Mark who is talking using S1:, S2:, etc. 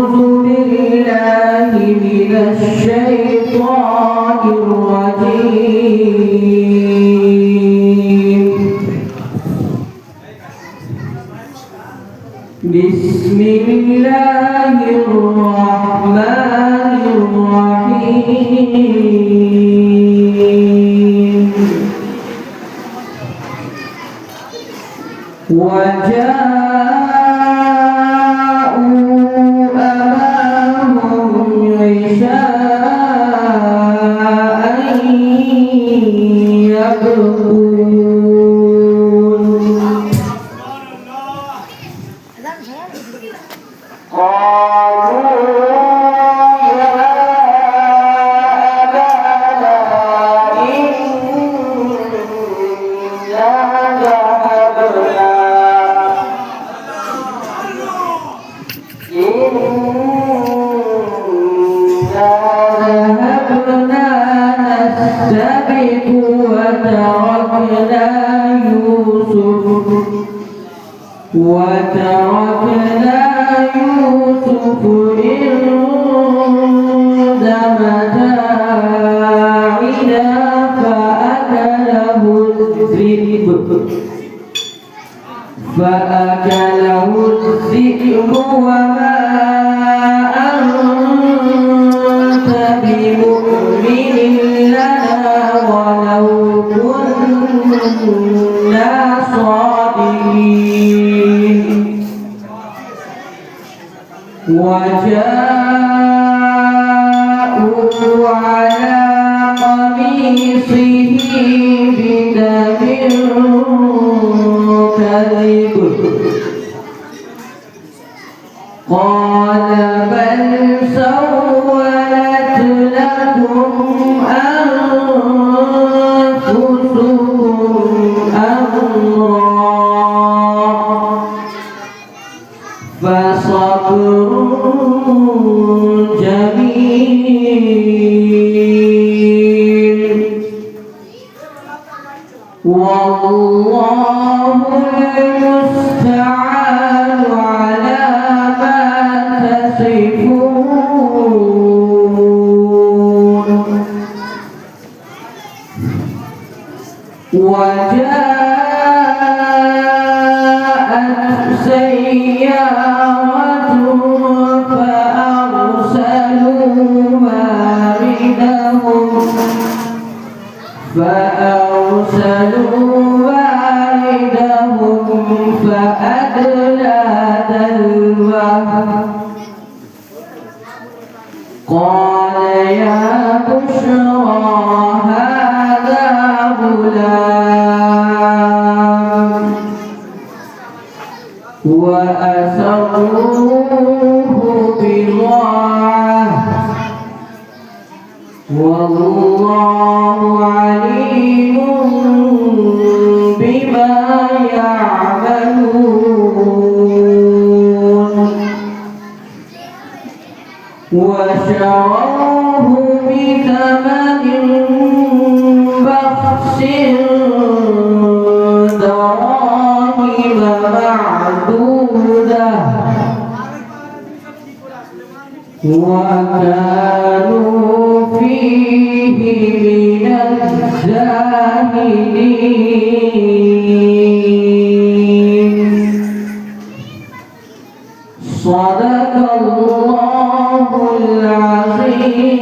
S1: بالله من الشيطان الرجيم. بسم الله الرحمن الرحيم. وتركنا يوسف عند متاعنا فأكله الذئب وما أنت بمؤمن لنا ولو كنا صادقين. وجاءوا على قميصه بدم كذب قال بل سولت لكم أنفسكم أمرا فصبر جميل والله المستعان على ما تصفون. وجاءت سيارة فأرسلوا واردهم فأدلى دلوه قال يا بشرى هذا غلام وأسروه بضاعة والله عليم بما يعملون. وشروه بثمن بخس دراهم معدودة وكانوا فيه من الزاهدين. صدق الله العظيم.